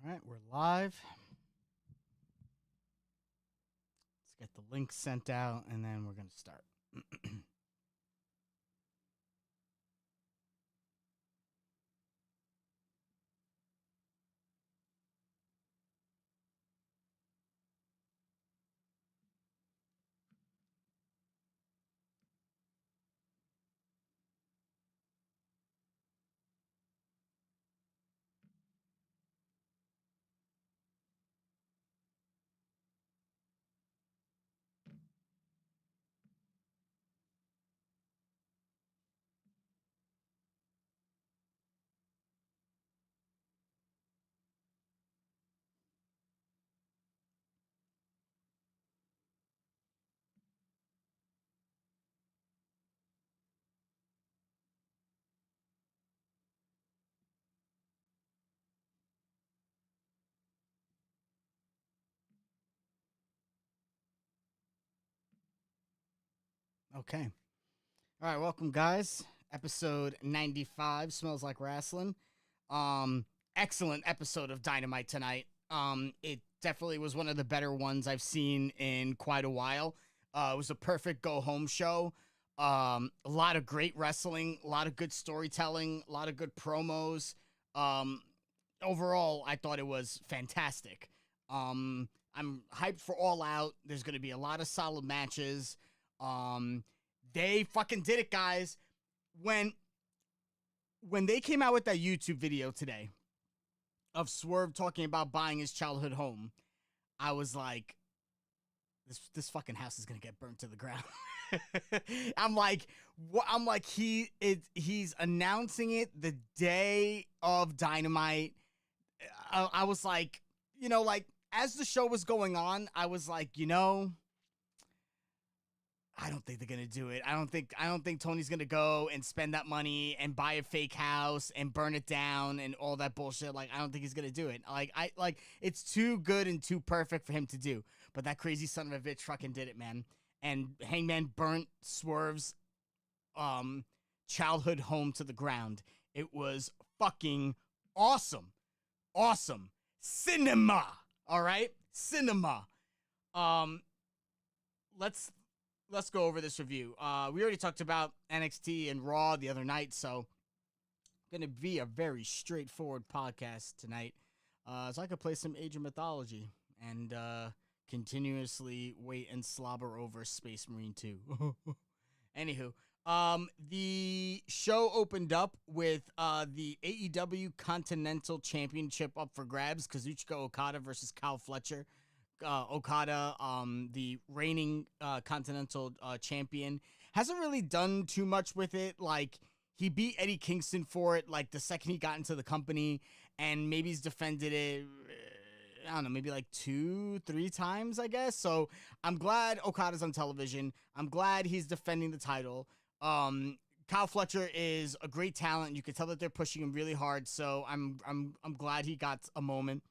All right, we're live. Let's get the link sent out, and then we're going to start. Okay. All right, welcome, guys. Episode 95, Smells Like Wrasslin. Um, Excellent episode of Dynamite tonight. It definitely was one of the better ones I've seen in quite a while. It was a perfect go-home show. A lot of great wrestling, a lot of good storytelling, a lot of good promos. Um, Overall, I thought it was fantastic. I'm hyped for All Out. There's going to be a lot of solid matches. Um, they fucking did it, guys. When they came out with that YouTube video today of Swerve talking about buying his childhood home, I was like, this fucking house is gonna get burnt to the ground. I'm like, what? I'm like, he's announcing it the day of Dynamite. I was like, like as the show was going on, I was like, I don't think they're gonna do it. I don't think Tony's gonna go and spend that money and buy a fake house and burn it down and all that bullshit. Like, I don't think he's gonna do it. Like it's too good and too perfect for him to do. But that crazy son of a bitch fucking did it, man. And Hangman burnt Swerve's childhood home to the ground. It was fucking awesome. Awesome. Cinema. All right? Cinema. Um let's go over this review. We already talked about NXT and Raw the other night, so going to be a very straightforward podcast tonight. So I could play some Age of Mythology and continuously wait and slobber over Space Marine 2. Anywho, the show opened up with the AEW Continental Championship up for grabs. Kazuchika Okada versus Kyle Fletcher. Okada, the reigning Continental champion, hasn't really done too much with it. Like, he beat Eddie Kingston for it, like, the second he got into the company, and maybe he's defended it, I don't know, maybe like 2-3 times, I guess. So I'm glad Okada's on television. I'm glad he's defending the title. Kyle Fletcher is a great talent. You can tell that they're pushing him really hard. So I'm glad he got a moment.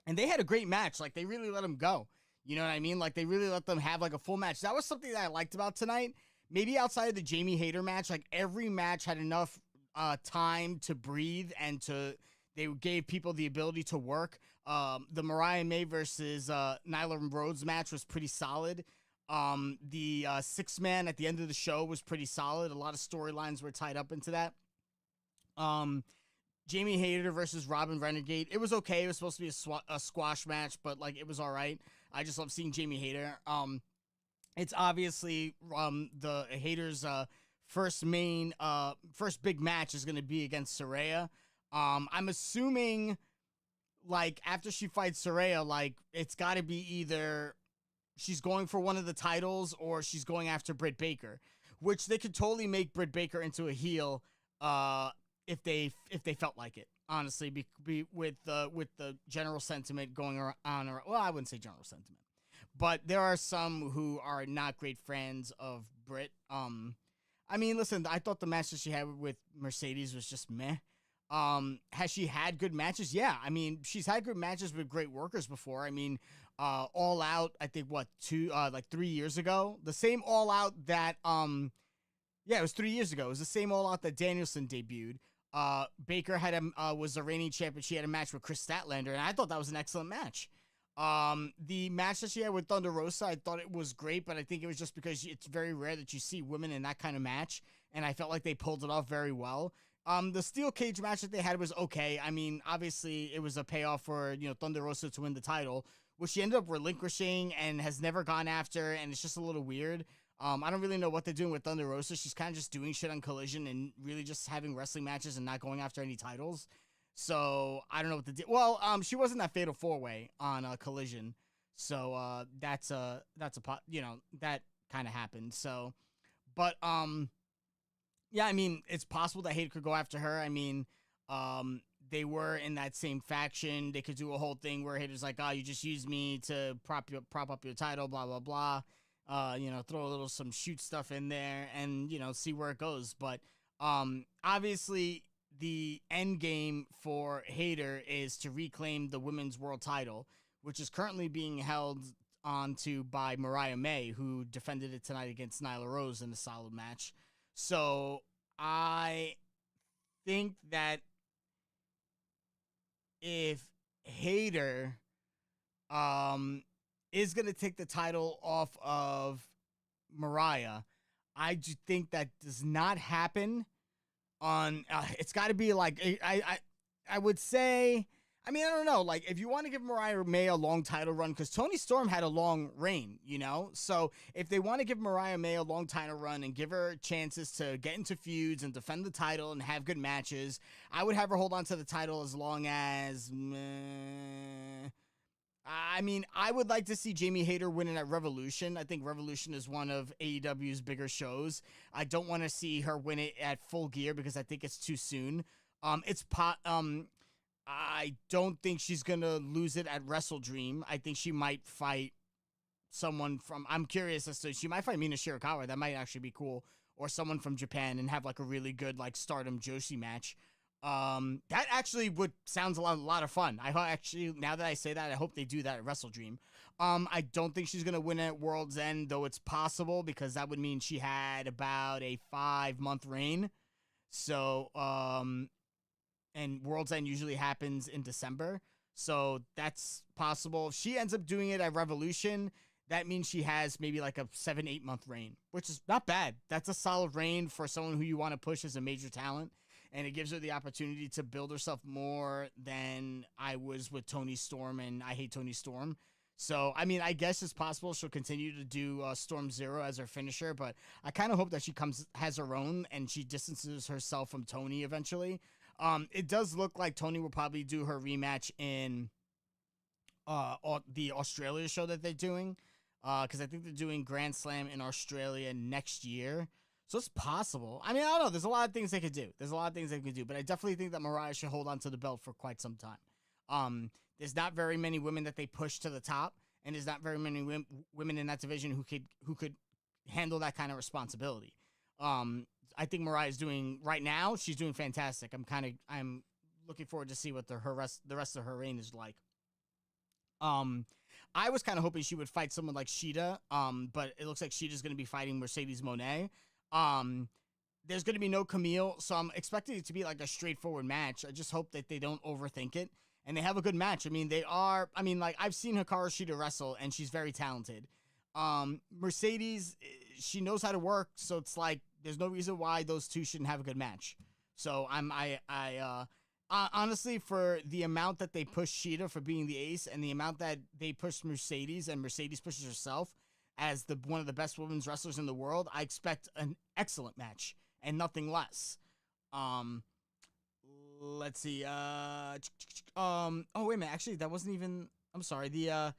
And they had a great match. Like, they really let him go. You know what I mean? Like, they really let them have, like, a full match. That was something that I liked about tonight. Maybe outside of the Jamie Hayter match, like, every match had enough time to breathe and they gave people the ability to work. The Mariah May versus Nyla Rhodes match was pretty solid. The six-man at the end of the show was pretty solid. A lot of storylines were tied up into that. Jamie Hayter versus Robin Renegade. It was okay. It was supposed to be a squash match, but like, it was all right. I just love seeing Jamie Hayter. It's obviously the Hayter's first big match is going to be against Saraya. I'm assuming, like, after she fights Saraya, like, it's got to be either she's going for one of the titles or she's going after Britt Baker, which they could totally make Britt Baker into a heel. If they felt like it, honestly, with the general sentiment going on, well, I wouldn't say general sentiment, but there are some who are not great fans of Britt. I mean, listen, I thought the match that she had with Mercedes was just meh. Has she had good matches? Yeah, I mean, she's had good matches with great workers before. I mean, All Out, I think, 3 years ago, the same All Out that yeah, it was 3 years ago. It was the same All Out that Danielson debuted. Baker had was the reigning champion. She had a match with Chris Statlander, and I thought that was an excellent match. The match that she had with Thunder Rosa, I thought it was great, but I think it was just because it's very rare that you see women in that kind of match, and I felt like they pulled it off very well. The steel cage match that they had was okay. I mean, obviously, it was a payoff for, Thunder Rosa to win the title, which she ended up relinquishing and has never gone after, and it's just a little weird. I don't really know what they're doing with Thunder Rosa. She's kind of just doing shit on Collision and really just having wrestling matches and not going after any titles. So I don't know what to do. Well, she wasn't that fatal 4-way on Collision, so that kind of happened. So, but yeah, I mean, it's possible that Hayter could go after her. I mean, they were in that same faction. They could do a whole thing where Hayter's like, "Oh, you just used me to prop up your title, blah blah blah." Throw a little some shoot stuff in there and, see where it goes. But obviously the end game for Hayter is to reclaim the women's world title, which is currently being held onto by Mariah May, who defended it tonight against Nyla Rose in a solid match. So I think that if Hayter is going to take the title off of Mariah, I do think that does not happen on, it's got to be like, I would say, I mean, I don't know, like, if you want to give Mariah May a long title run, because Toni Storm had a long reign, so if they want to give Mariah May a long title run and give her chances to get into feuds and defend the title and have good matches, I would have her hold on to the title as long as, I mean, I would like to see Jamie Hayter winning at Revolution. I think Revolution is one of AEW's bigger shows. I don't want to see her win it at Full Gear because I think it's too soon. I don't think she's going to lose it at Wrestle Dream. I think she might fight someone from, I'm curious as to, she might fight Mina Shirakawa. That might actually be cool. Or someone from Japan and have like a really good like Stardom Joshi match. That actually sounds a lot of fun. Now that I say that, I hope they do that at Wrestle Dream. I don't think she's going to win at World's End, though it's possible because that would mean she had about a 5-month reign. So, and World's End usually happens in December. So that's possible. If she ends up doing it at Revolution, that means she has maybe like a 7-8 month reign, which is not bad. That's a solid reign for someone who you want to push as a major talent. And it gives her the opportunity to build herself more than I was with Toni Storm, and I hate Toni Storm. So, I mean, I guess it's possible she'll continue to do Storm Zero as her finisher, but I kind of hope that she has her own, and she distances herself from Toni eventually. It does look like Toni will probably do her rematch in the Australia show that they're doing, because I think they're doing Grand Slam in Australia next year. So it's possible. I mean, I don't know. There's a lot of things they could do. But I definitely think that Mariah should hold on to the belt for quite some time. There's not very many women that they push to the top, and there's not very many women in that division who could handle that kind of responsibility. I think Mariah's doing right now. She's doing fantastic. I'm looking forward to see what the rest of her reign is like. I was kind of hoping she would fight someone like Shida, but it looks like Shida's going to be fighting Mercedes Moné. There's going to be no Camille, so I'm expecting it to be like a straightforward match. I just hope that they don't overthink it, and they have a good match. I mean, I've seen Hikaru Shida wrestle, and she's very talented. Mercedes, she knows how to work, so it's like, there's no reason why those two shouldn't have a good match. So honestly, for the amount that they push Shida for being the ace, and the amount that they push Mercedes, and Mercedes pushes herself as one of the best women's wrestlers in the world, I expect an excellent match and nothing less. Let's see. Oh wait a minute. Actually, that wasn't even. I'm sorry. The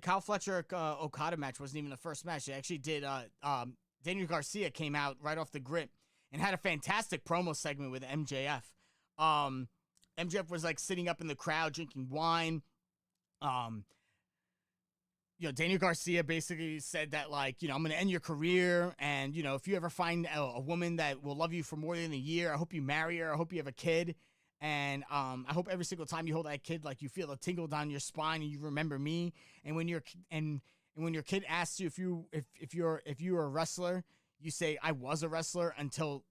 Kyle Fletcher Okada match wasn't even the first match. They actually did. Daniel Garcia came out right off the grip and had a fantastic promo segment with MJF. MJF was like sitting up in the crowd drinking wine. Daniel Garcia basically said that, like, I'm going to end your career. And, if you ever find a woman that will love you for more than a year, I hope you marry her. I hope you have a kid. And I hope every single time you hold that kid, like, you feel a tingle down your spine and you remember me. And when your kid asks you if you're a wrestler, you say I was a wrestler until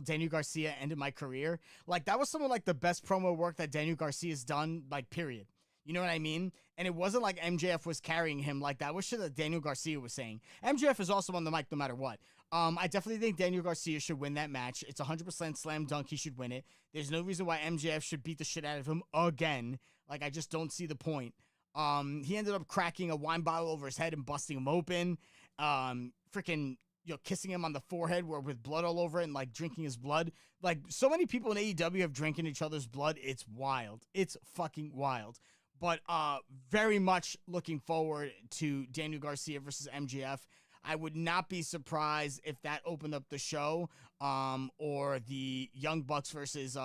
Daniel Garcia ended my career. Like that was some of like the best promo work that Daniel Garcia's done, like period. You know what I mean? And it wasn't like MJF was carrying him like that was shit that Daniel Garcia was saying. MJF is also on the mic no matter what. I definitely think Daniel Garcia should win that match. It's 100% slam dunk. He should win it. There's no reason why MJF should beat the shit out of him again. Like, I just don't see the point. He ended up cracking a wine bottle over his head and busting him open. Freaking, kissing him on the forehead with blood all over it and, like, drinking his blood. Like, so many people in AEW have drinking each other's blood. It's wild. It's fucking wild. But very much looking forward to Daniel Garcia versus MJF. I would not be surprised if that opened up the show, or the Young Bucks versus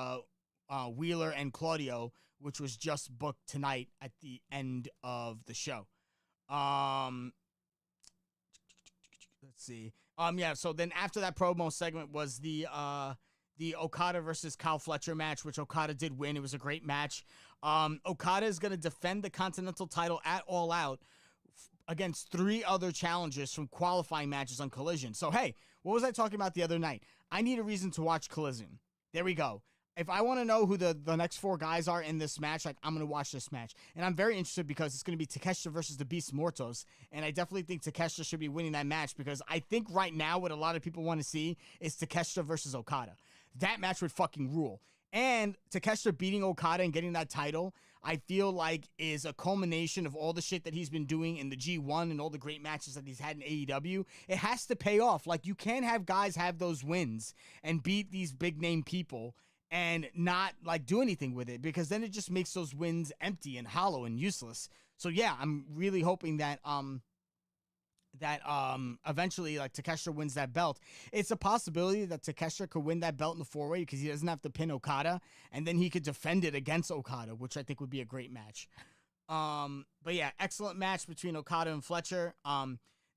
Wheeler and Claudio, which was just booked tonight at the end of the show. Let's see. Yeah. So then after that promo segment was the Okada versus Kyle Fletcher match, which Okada did win. It was a great match. Okada is going to defend the Continental title at All Out against 3 other challengers from qualifying matches on Collision. So, hey, what was I talking about the other night? I need a reason to watch Collision. There we go. If I want to know who the next 4 guys are in this match, like, I'm going to watch this match. And I'm very interested because it's going to be Takeshita versus the Beast Mortos. And I definitely think Takeshita should be winning that match because I think right now what a lot of people want to see is Takeshita versus Okada. That match would fucking rule. And Takeshita beating Okada and getting that title, I feel like is a culmination of all the shit that he's been doing in the G1 and all the great matches that he's had in AEW. It has to pay off. Like, you can't have guys have those wins and beat these big name people and not like do anything with it, because then it just makes those wins empty and hollow and useless. So yeah, I'm really hoping that eventually like Takeshita wins that belt. It's a possibility that Takeshita could win that belt in the 4-way because he doesn't have to pin Okada, and then he could defend it against Okada, which I think would be a great match. But yeah, excellent match between Okada and Fletcher.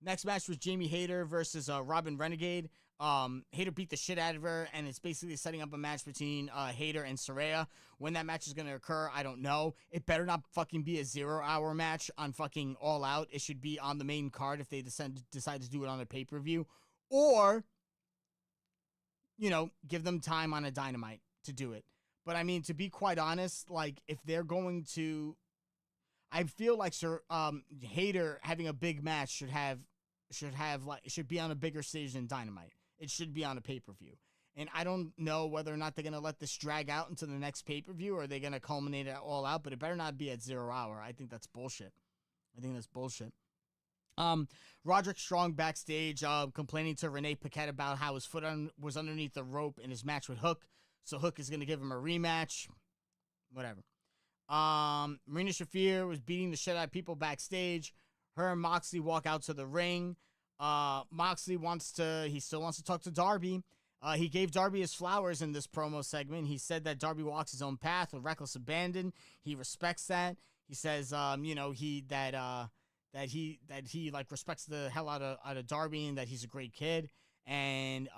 Next match was Jamie Hayter versus Robin Renegade. Hayter beat the shit out of her, and it's basically setting up a match between Hayter and Saraya. When that match is going to occur, I don't know. It better not fucking be a 0-hour match on fucking All Out. It should be on the main card if they decide to do it on a pay-per-view. Or, give them time on a Dynamite to do it. But, I mean, to be quite honest, like, if they're going to... I feel like Hayter having a big match should be on a bigger stage than Dynamite. It should be on a pay-per-view. And I don't know whether or not they're going to let this drag out into the next pay-per-view, or are they going to culminate it all out, but it better not be at 0 hour. I think that's bullshit. Roderick Strong backstage complaining to Renee Paquette about how his foot was underneath the rope in his match with Hook. So Hook is going to give him a rematch. Whatever. Marina Shafir was beating the shit out of people backstage. Her and Moxley walk out to the ring. Moxley still wants to talk to Darby. He gave Darby his flowers in this promo segment. He said that Darby walks his own path with reckless abandon. He respects that. He says, he like respects the hell out of Darby, and that he's a great kid. And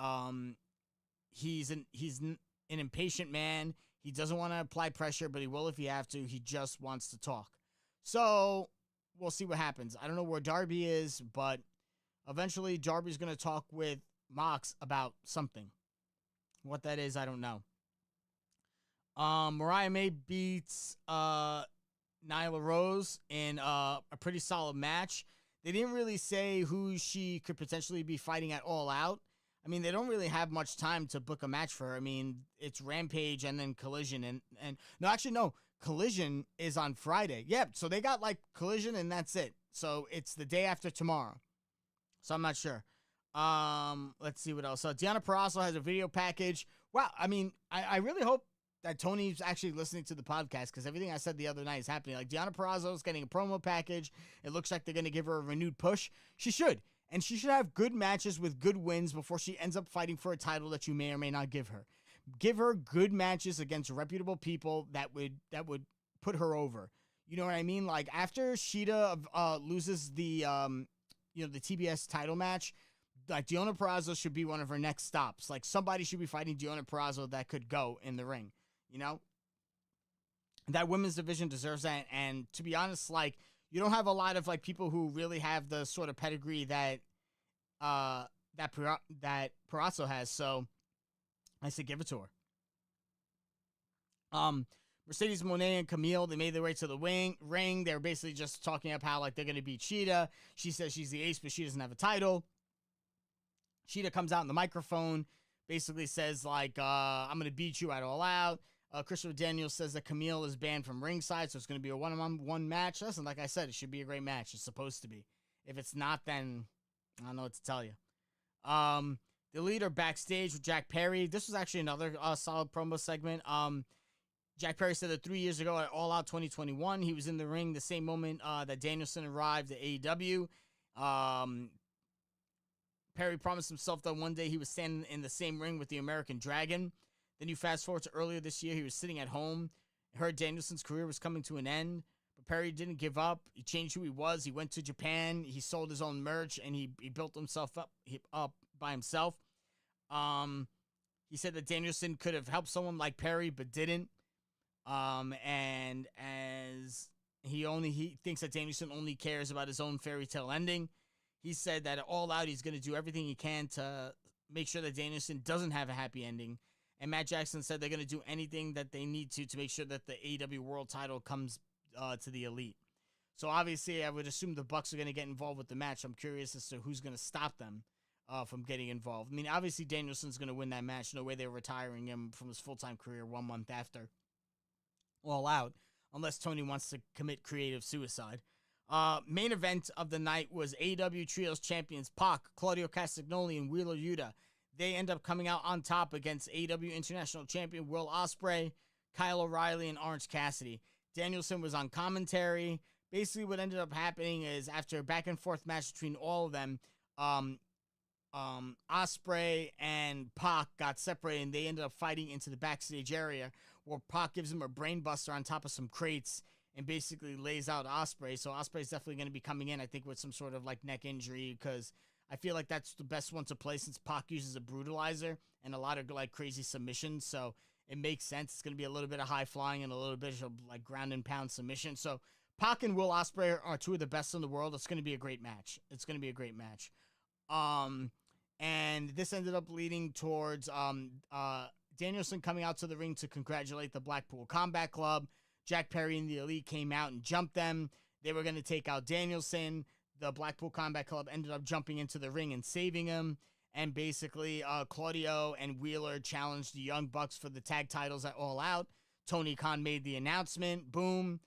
he's an impatient man. He doesn't want to apply pressure, but he will if he have to. He just wants to talk. So we'll see what happens. I don't know where Darby is, but eventually Darby's going to talk with Mox about something. What that is, I don't know. Mariah May beats Nyla Rose in a pretty solid match. They didn't really say who she could potentially be fighting at All Out. I mean, they don't really have much time to book a match for her. I mean, it's Rampage and then Collision. And no, actually, no. Collision is on Friday. Yep, so they got, like, Collision and that's it. So it's the day after tomorrow. So I'm not sure. Let's see what else. So Deonna Purrazzo has a video package. Wow, I mean, I really hope that Tony's actually listening to the podcast, because everything I said the other night is happening. Like, Deonna Purrazzo is getting a promo package. It looks like they're going to give her a renewed push. She should. And she should have good matches with good wins before she ends up fighting for a title that you may or may not give her. Give her good matches against reputable people that would put her over. You know what I mean? Like, after Shida loses the TBS title match, like, Deonna Purrazzo should be one of her next stops. Like, somebody should be fighting Deonna Purrazzo that could go in the ring, you know? That women's division deserves that. And to be honest, like, you don't have a lot of, like, people who really have the sort of pedigree that that Purrazzo has. So I said, give it to her. Mercedes Moné and Camille, they made their way to the ring. They were basically just talking up how like they're gonna beat Sheeta. She says she's the ace, but she doesn't have a title. Sheeta comes out in the microphone, basically says like, I'm gonna beat you at All Out. Christopher Daniels says that Camille is banned from ringside, so it's gonna be a one-on-one match. Listen, like I said, it should be a great match. It's supposed to be. If it's not, then I don't know what to tell you. The leader backstage with Jack Perry. This was actually another solid promo segment. Jack Perry said that 3 years ago at All Out 2021, he was in the ring the same moment that Danielson arrived at AEW. Perry promised himself that one day he was standing in the same ring with the American Dragon. Then you fast forward to earlier this year, he was sitting at home, heard Danielson's career was coming to an end, but Perry didn't give up. He changed who he was. He went to Japan. He sold his own merch, and he built himself up by himself. He said that Danielson could have helped someone like Perry, but didn't. And as he thinks that Danielson only cares about his own fairy tale ending. He said that at All Out, he's going to do everything he can to make sure that Danielson doesn't have a happy ending. And Matt Jackson said they're going to do anything that they need to make sure that the AEW World title comes to the Elite. So obviously, I would assume the Bucks are going to get involved with the match. I'm curious as to who's going to stop them from getting involved. I mean, obviously, Danielson's going to win that match. No way they're retiring him from his full-time career 1 month after All Out, unless Tony wants to commit creative suicide. Main event of the night was AEW Trios champions Pac, Claudio Castagnoli, and Wheeler Yuta. They end up coming out on top against AEW International Champion Will Ospreay, Kyle O'Reilly, and Orange Cassidy. Danielson was on commentary. Basically, what ended up happening is after a back and forth match between all of them, Ospreay and Pac got separated, and they ended up fighting into the backstage area, where Pac gives him a brain buster on top of some crates and basically lays out Ospreay. So Ospreay's definitely going to be coming in, I think, with some sort of like neck injury, because I feel like that's the best one to play since Pac uses a brutalizer and a lot of like crazy submissions. So it makes sense. It's going to be a little bit of high flying and a little bit of like ground and pound submission. So Pac and Will Ospreay are two of the best in the world. It's going to be a great match. It's going to be a great match. And this ended up leading towards Danielson coming out to the ring to congratulate the Blackpool Combat Club. Jack Perry and the Elite came out and jumped them. They were going to take out Danielson. The Blackpool Combat Club ended up jumping into the ring and saving him. And basically, Claudio and Wheeler challenged the Young Bucks for the tag titles at All Out. Tony Khan made the announcement. Boom.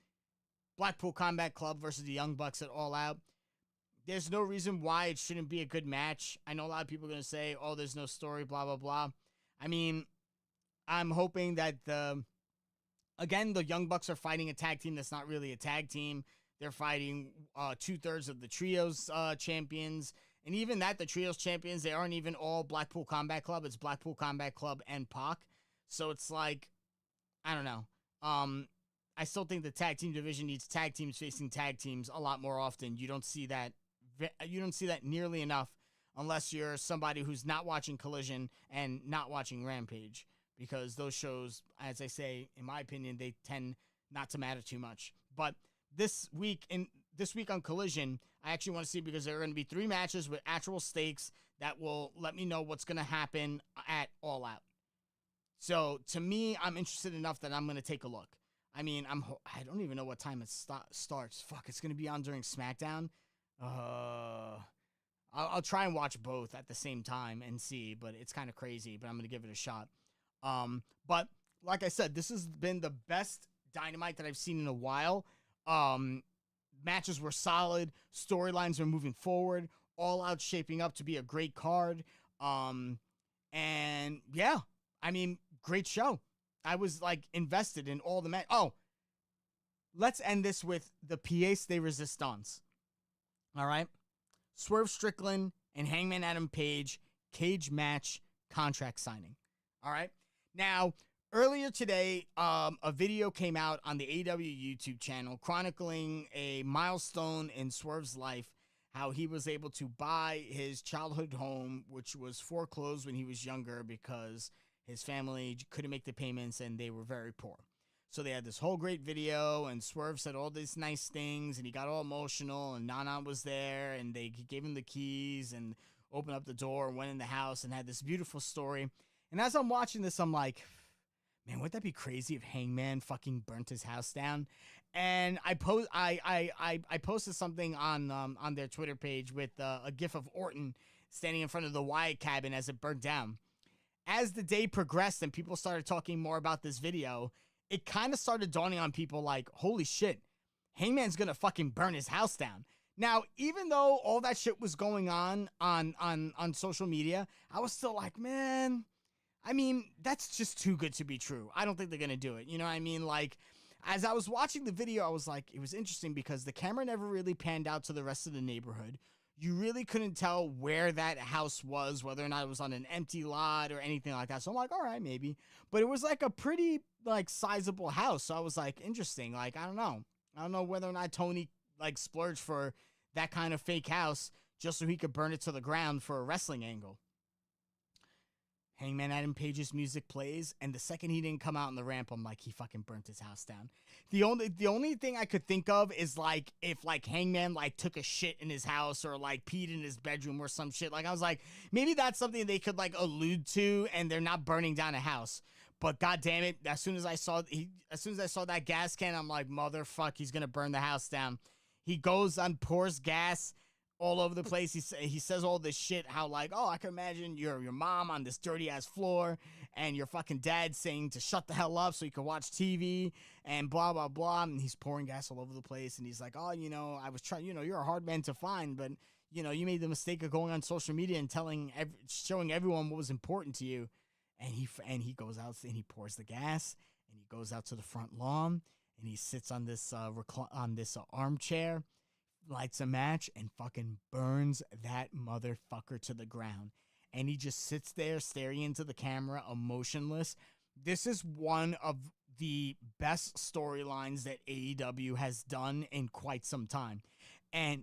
Blackpool Combat Club versus the Young Bucks at All Out. There's no reason why it shouldn't be a good match. I know a lot of people are going to say, oh, there's no story, blah, blah, blah. I mean, I'm hoping that the Young Bucks are fighting a tag team that's not really a tag team. They're fighting 2/3 of the Trios champions. And even that, the Trios champions, they aren't even all Blackpool Combat Club. It's Blackpool Combat Club and Pac. So it's like, I don't know. I still think the tag team division needs tag teams facing tag teams a lot more often. You don't see that nearly enough unless you're somebody who's not watching Collision and not watching Rampage, because those shows, as I say, in my opinion, they tend not to matter too much. But this week on Collision, I actually want to see, because there are going to be 3 matches with actual stakes that will let me know what's going to happen at All Out. So to me, I'm interested enough that I'm going to take a look. I mean, I don't even know what time it starts. Fuck, it's going to be on during SmackDown. I'll try and watch both at the same time and see, but it's kind of crazy, but I'm going to give it a shot. But like I said, this has been the best Dynamite that I've seen in a while. Matches were solid. Storylines are moving forward. All Out shaping up to be a great card. And yeah, I mean, great show. I was like invested in all the match. Oh, let's end this with the pièce de résistance. All right. Swerve Strickland and Hangman Adam Page cage match contract signing. All right. Now, earlier today, a video came out on the AEW YouTube channel chronicling a milestone in Swerve's life, how he was able to buy his childhood home, which was foreclosed when he was younger because his family couldn't make the payments and they were very poor. So they had this whole great video, and Swerve said all these nice things, and he got all emotional, and Nana was there, and they gave him the keys, and opened up the door and went in the house and had this beautiful story. And as I'm watching this, I'm like, man, wouldn't that be crazy if Hangman fucking burnt his house down? And I posted something on their Twitter page with a gif of Orton standing in front of the Wyatt cabin as it burnt down. As the day progressed and people started talking more about this video, it kind of started dawning on people like, holy shit, Hangman's gonna fucking burn his house down. Now, even though all that shit was going on social media, I was still like, man, I mean, that's just too good to be true. I don't think they're gonna do it. You know what I mean? Like, as I was watching the video, I was like, it was interesting because the camera never really panned out to the rest of the neighborhood. You really couldn't tell where that house was, whether or not it was on an empty lot or anything like that. So I'm like, all right, maybe. But it was like a pretty, like, sizable house. So I was like, interesting. Like, I don't know. I don't know whether or not Tony, like, splurged for that kind of fake house just so he could burn it to the ground for a wrestling angle. Hangman Adam Page's music plays, and the second he didn't come out on the ramp, I'm like, he fucking burnt his house down. The only thing I could think of is, like, if, like, Hangman, like, took a shit in his house or, like, peed in his bedroom or some shit. Like, I was like, maybe that's something they could, like, allude to, and they're not burning down a house. But god damn it, as soon as I saw that gas can, I'm like, motherfuck, he's gonna burn the house down. He goes and pours gas all over the place. He says all this shit, how like, oh, I can imagine your mom on this dirty ass floor and your fucking dad saying to shut the hell up so you can watch TV and blah, blah, blah. And he's pouring gas all over the place. And he's like, oh, you know, I was trying, you know, you're a hard man to find, but you know, you made the mistake of going on social media and showing everyone what was important to you. And he goes out and he pours the gas and he goes out to the front lawn and he sits on this armchair, lights a match, and fucking burns that motherfucker to the ground. And he just sits there staring into the camera, emotionless. This is one of the best storylines that AEW has done in quite some time. And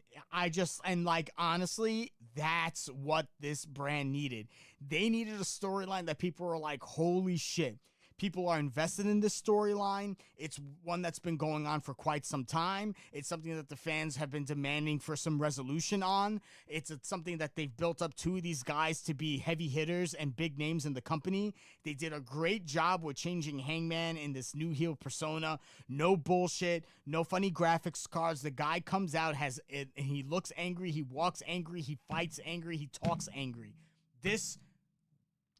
honestly, that's what this brand needed. They needed a storyline that people were like, holy shit. People are invested in this storyline. It's one that's been going on for quite some time. It's something that the fans have been demanding for some resolution on. It's something that they've built up two of these guys to be heavy hitters and big names in the company. They did a great job with changing Hangman in this new heel persona. No bullshit, no funny graphics cards. The guy comes out, he looks angry, he walks angry, he fights angry, he talks angry. This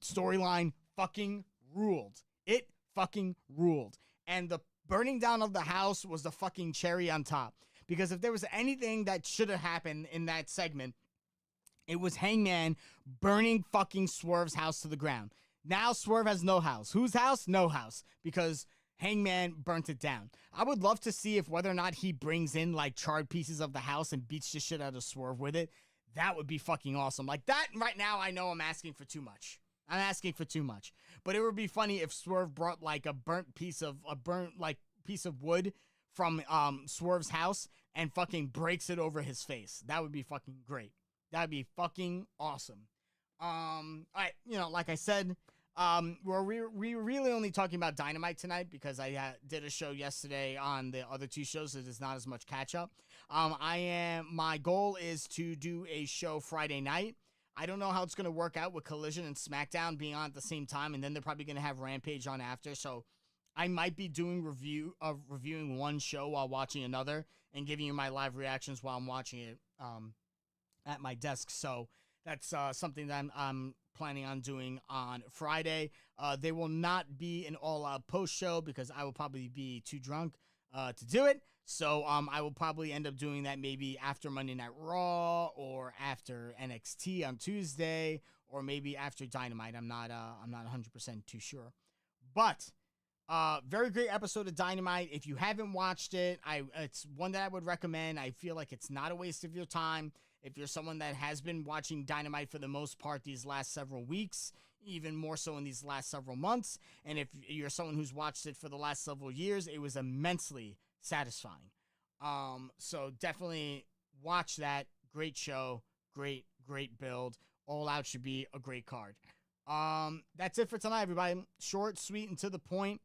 storyline fucking ruled. It fucking ruled. And the burning down of the house was the fucking cherry on top. Because if there was anything that should have happened in that segment, it was Hangman burning fucking Swerve's house to the ground. Now Swerve has no house. Whose house? No house. Because Hangman burnt it down. I would love to see if whether or not he brings in like charred pieces of the house and beats the shit out of Swerve with it. That would be fucking awesome. Like that right now, I know I'm asking for too much. But it would be funny if Swerve brought like a burnt piece of wood from Swerve's house and fucking breaks it over his face. That would be fucking great. That'd be fucking awesome. All right, you know, like I said, we're really only talking about Dynamite tonight because I did a show yesterday on the other two shows, so there's not as much catch up. My goal is to do a show Friday night. I don't know how it's going to work out with Collision and SmackDown being on at the same time, and then they're probably going to have Rampage on after, so I might be doing reviewing one show while watching another and giving you my live reactions while I'm watching it at my desk. So that's something that I'm planning on doing on Friday. There will not be an all-out post show because I will probably be too drunk to do it. So I will probably end up doing that maybe after Monday Night Raw or after NXT on Tuesday or maybe after Dynamite. I'm not 100% too sure. But very great episode of Dynamite. If you haven't watched it, it's one that I would recommend. I feel like it's not a waste of your time. If you're someone that has been watching Dynamite for the most part these last several weeks, even more so in these last several months, and if you're someone who's watched it for the last several years, it was immensely satisfying. So definitely watch that. Great show, great build. All Out should be a great card. That's it for tonight, everybody. Short, sweet, and to the point.